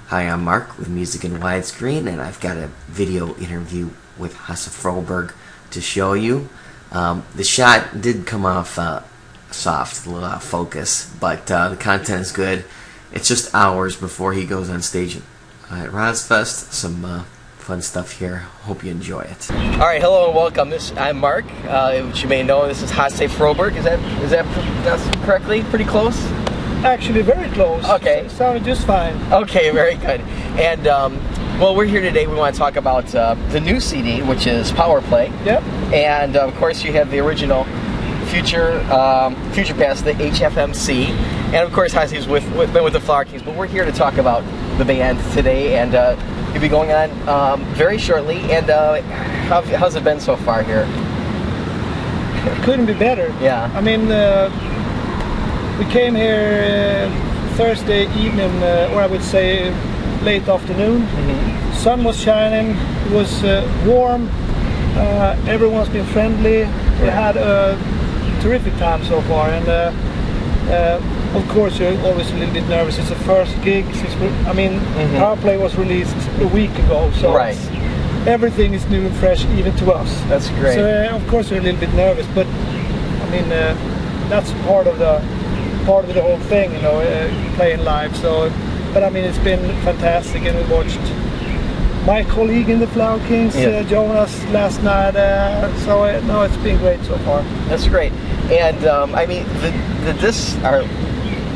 Hi, I'm Mark with Music in Widescreen, and I've got a video interview with HASSE FRÖBERG to show you. The shot did come off soft, a little out of focus, but the content is good. It's just hours before he goes on stage at RoSfest. Some fun stuff here. Hope you enjoy it. All right, hello and welcome. I'm Mark. Which you may know, this is HASSE FRÖBERG. Is that pronounced correctly? Pretty close. Actually, very close. Okay. It sounded just fine. Okay, very good. And well, we're here today. We want to talk about the new CD, which is Power Play. Yep. And of course, you have the original Future Past, the HFMC, and of course, HASSE's been with the Flower Kings. But we're here to talk about the band today, and you'll be going on very shortly. And how's it been so far here? It couldn't be better. Yeah. I mean, we came here Thursday evening, or I would say late afternoon. Mm-hmm. Sun was shining. It was warm. Everyone's been friendly. We had a terrific time so far, and of course you're always a little bit nervous. It's the first gig since Power Play was released a week ago, so right. Everything is new and fresh, even to us. That's great. So of course we're a little bit nervous, but I mean that's part of the whole thing, you know, playing live. So, but I mean it's been fantastic, and we watched my colleague in the Flower Kings, Jonas, last night. So no, it's been great so far. That's great. And I mean, the discs are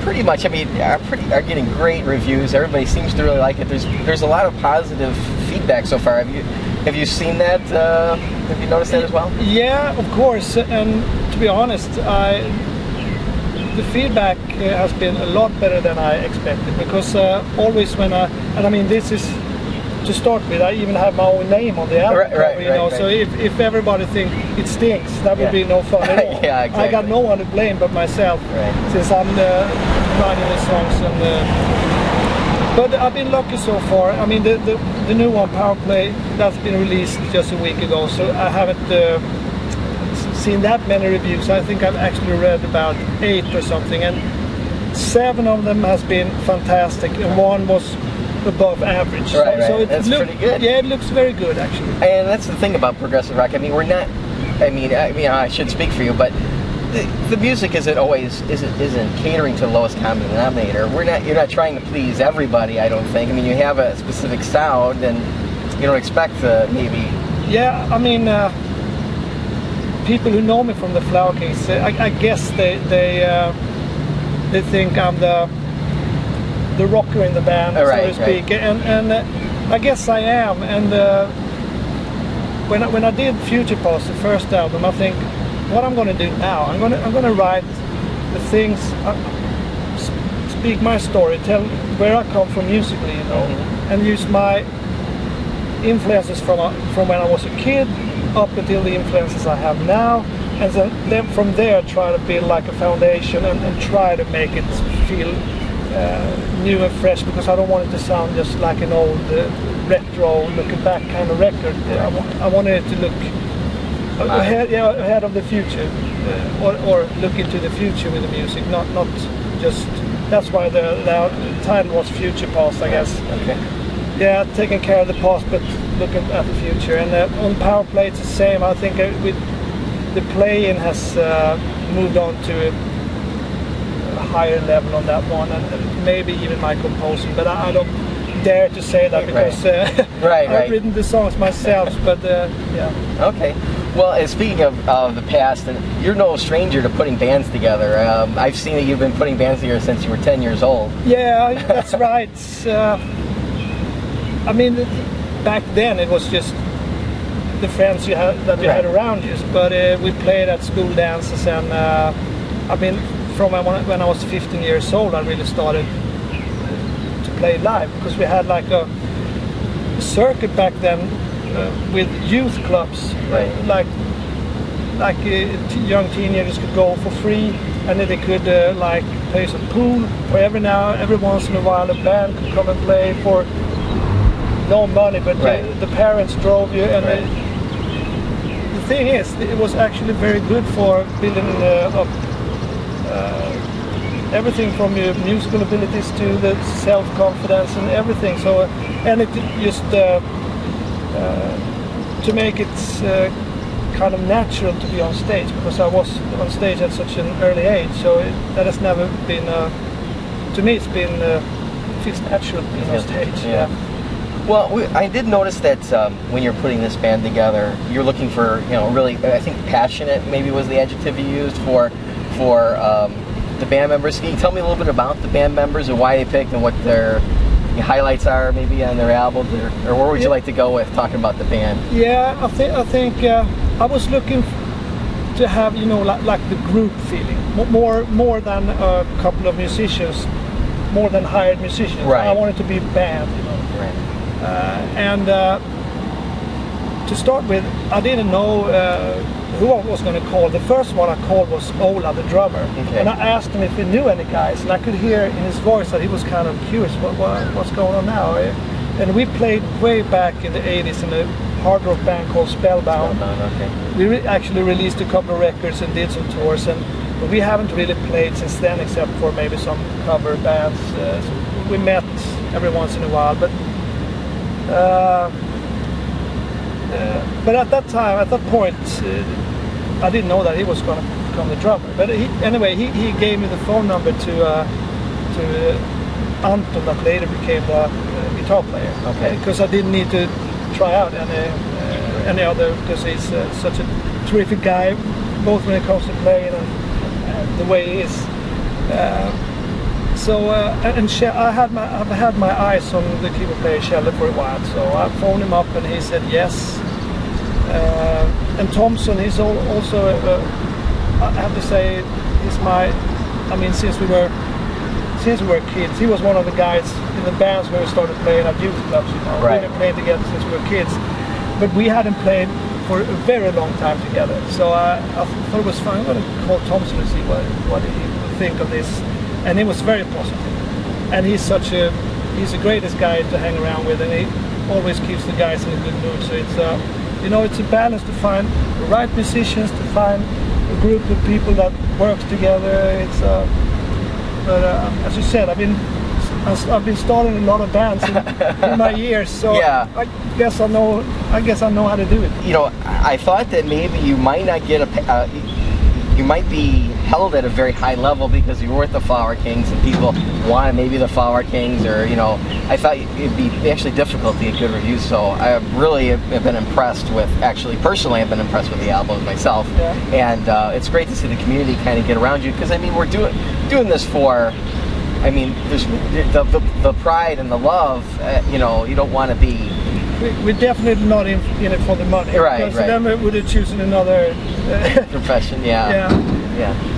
pretty much, are getting great reviews. Everybody seems to really like it. There's a lot of positive feedback so far. Have you seen that? Have you noticed that as well? Yeah, of course. And to be honest, the feedback has been a lot better than I expected, because always when I mean this is, to start with, I even have my own name on the album cover, you know. So if everybody thinks it stinks, that would be no fun at all. Yeah, exactly. I got no one to blame but myself, since I'm writing the songs. And but I've been lucky so far. I mean, the new one, Power Play, that's been released just a week ago, so I haven't seen that many reviews. I think I've actually read about 8 or something, and 7 of them has been fantastic, and 1 was above average. So That's pretty good. Yeah, it looks very good actually. And that's the thing about progressive rock. I mean, we're not. I should speak for you, but the music isn't catering to the lowest common denominator. You're not trying to please everybody, I don't think. I mean, you have a specific sound, and you don't expect maybe. Yeah, I mean, people who know me from the Flower Kings, I guess they think I'm the rocker in the band, so to speak, and I guess I am. And when I did Future Past, the first album, I think, what I'm going to do now, I'm going to write the things, speak my story, tell where I come from musically, you know, and use my influences from when I was a kid up until the influences I have now, and then from there try to build like a foundation and try to make it feel new and fresh, because I don't want it to sound just like an old retro looking back kind of record. I wanted it to look ahead of the future, or look into the future with the music, not just. That's why the title was Future Past, I guess. Okay. Yeah, taking care of the past but looking at the future. And on Power Play it's the same. I think with the playing has moved on to a higher level on that one, and maybe even my composing, but I don't dare to say that, because I've written the songs myself. But yeah. Okay. Well, and speaking of the past, and you're no stranger to putting bands together. I've seen that you've been putting bands together since you were 10 years old. Yeah, that's right. I mean, back then it was just the friends you had around you. But we played at school dances, and I mean, from when I was 15 years old, I really started to play live, because we had like a circuit back then with youth clubs, like young teenagers could go for free, and then they could like play some pool, or every once in a while a band could come and play for no money, but the parents drove you. And the thing is, it was actually very good for building up everything from your musical abilities to the self-confidence and everything. So, and it just to make it kind of natural to be on stage, because I was on stage at such an early age. So that has never been, to me, it's been feels natural being on stage. Yeah. Well, I did notice that when you're putting this band together, you're looking for, really, I think passionate maybe was the adjective you used for the band members. Can you tell me a little bit about the band members and why they picked and what their highlights are maybe on their albums, or where would you like to go with talking about the band? Yeah, I think I was looking to have, like the group feeling, more than a couple of musicians, more than hired musicians. Right. I wanted to be a band, Right. And to start with, I didn't know who I was going to call. The first one I called was Ola, the drummer. Okay. And I asked him if he knew any guys, and I could hear in his voice that he was kind of curious, what's going on now? And we played way back in the 80s in a hard rock band called Spellbound. Okay. We actually released a couple of records and did some tours, and we haven't really played since then, except for maybe some cover bands. So we met every once in a while, but at that time, at that point, I didn't know that he was going to become the drummer. But anyway, he gave me the phone number to Anton, that later became the guitar player. Okay. Because I didn't need to try out any other, because he's such a terrific guy, both when it comes to playing and the way he is. I've had my eyes on the keyboard player Kjelle for a while, so I phoned him up and he said yes. And Thompson, he's also, I have to say, he's since we were kids, he was one of the guys in the bands where we started playing at youth clubs. Right. We've been playing together since we were kids, but we hadn't played for a very long time together. So I thought it was fun. I'm going to call Thompson and see what he would think of this. And he was very positive. And he's the greatest guy to hang around with, and he always keeps the guys in a good mood. So it's a balance to find the right musicians, to find a group of people that works together. But as you said, I've been starting a lot of bands in my years, so yeah. I guess I know how to do it. I thought that maybe you might not get you might be held at a very high level because you were with the Flower Kings and people wanted maybe the Flower Kings, or I thought it'd be actually difficult to get good reviews. So I really have been impressed with, personally I've been impressed with the album myself. Yeah. And it's great to see the community kind of get around you, because we're doing this for, there's the pride and the love. You don't want to be. We're definitely not in it for the money. Right. Because then we would have chosen another profession. Yeah.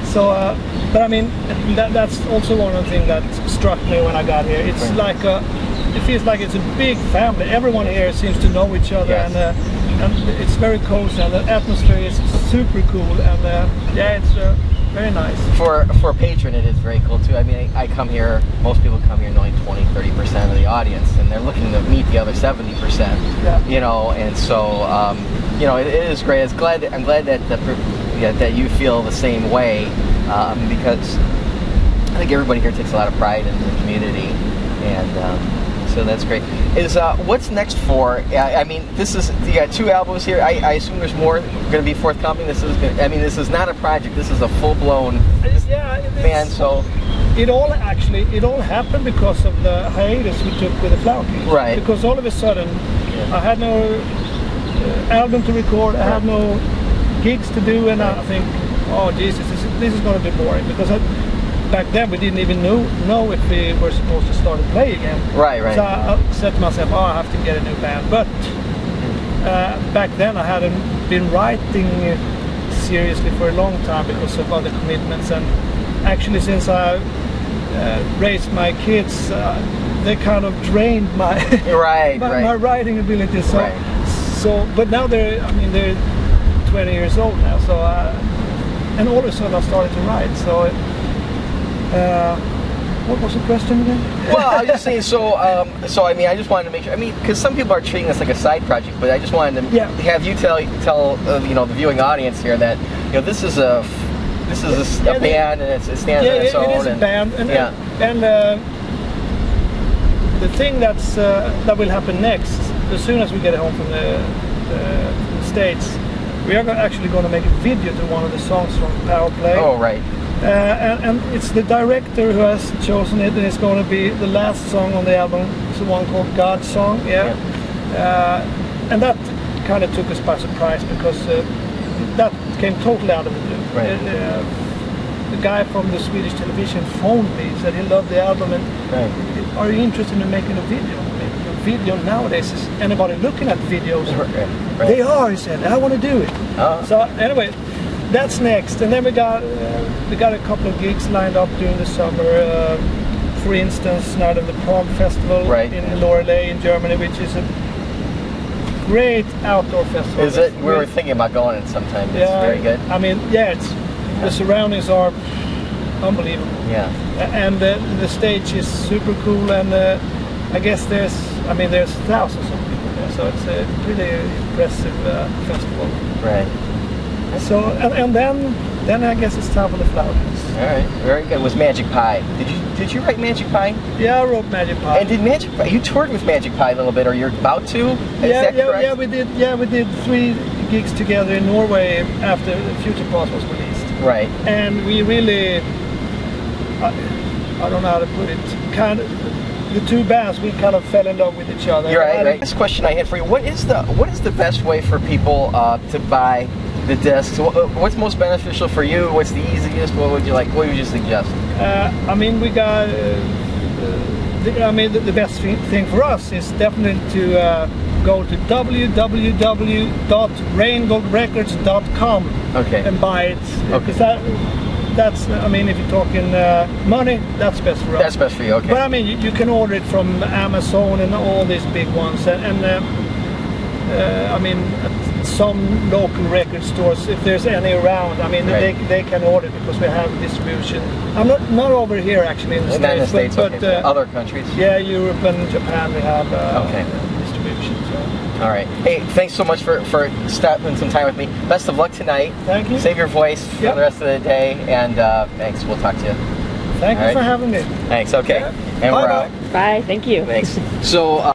So, but that's also one of the things that struck me when I got here. It's right. It feels like it's a big family. Everyone here seems to know each other, yes. and it's very cozy, and the atmosphere is super cool, and it's very nice. For a patron, it is very cool too. I come here, most people come here knowing 20-30% of the audience, and they're looking to meet the other 70%. Yeah. And so it is great. I'm glad that you feel the same way, because I think everybody here takes a lot of pride in the community, and so that's great. What's next for? This is, you got 2 albums here. I assume there's more going to be forthcoming. This is not a project. This is a full-blown band. So it all happened because of the hiatus we took with the Flower Kings. Right. Because all of a sudden, I had no album to record. I had no gigs to do, and I think, oh Jesus, this is going to be boring, because back then we didn't even know if we were supposed to start to play again. Right. So I said to myself, I have to get a new band. But back then I hadn't been writing seriously for a long time because of other commitments, and actually since I raised my kids, they kind of drained my my writing ability. So but now they're 20 years old now, so and all of a sudden I started to write. So what was the question again? Well, I was just saying, I just wanted to make sure, because some people are treating this like a side project, but I just wanted to have you tell the viewing audience here that, this is this is a band, and it stands on its own. It is a band, and the thing that will happen next, as soon as we get home from the States, we are actually going to make a video to one of the songs from Power Play. Oh, right. And it's the director who has chosen it, and it's going to be the last song on the album. It's the one called God's Song, and that kind of took us by surprise, because that came totally out of the blue. Right. The guy from the Swedish television phoned me, said he loved the album, and are you interested in making a video? Video nowadays, is anybody looking at videos? Right. They are, he said. I want to do it. So anyway, that's next, and then we got a couple of gigs lined up during the summer. For instance, now the Prague Festival in Loreley in Germany, which is a great outdoor festival. Is it? We were thinking about going it sometime. It's very good. I mean, the surroundings are unbelievable. Yeah. And the stage is super cool, and I guess there's thousands of people there, so it's a really impressive festival. Right. So and then I guess it's time for the flowers. All right, very good. It was Magic Pie. Did you write Magic Pie? Yeah, I wrote Magic Pie. And did Magic Pie? You toured with Magic Pie a little bit, or you're about to? Yeah, we did. Yeah, we did 3 gigs together in Norway after Future Past was released. Right. And we really, I don't know how to put it, kind of. The 2 bands, we kind of fell in love with each other. You're right. This question I had for you: What is the best way for people to buy the discs? What's most beneficial for you? What's the easiest? What would you like? What would you suggest? I mean, we got. The best thing for us is definitely to go to www.raingoldrecords.com and buy it. Okay. That's, I mean, if you're talking money, that's best for us. That's best for you, okay. But I mean, you can order it from Amazon and all these big ones, and I mean, some local record stores, if there's any around, I mean, they can order because we have distribution. I'm not over here actually in the States, but other countries. Yeah, Europe and Japan, we have distribution. So. All right. Hey, thanks so much for spending some time with me. Best of luck tonight. Thank you. Save your voice for the rest of the day, and thanks. We'll talk to you. Thank you for having me. Thanks. Okay. Yeah. And Bye. we're out. Bye. Thank you. Thanks. So.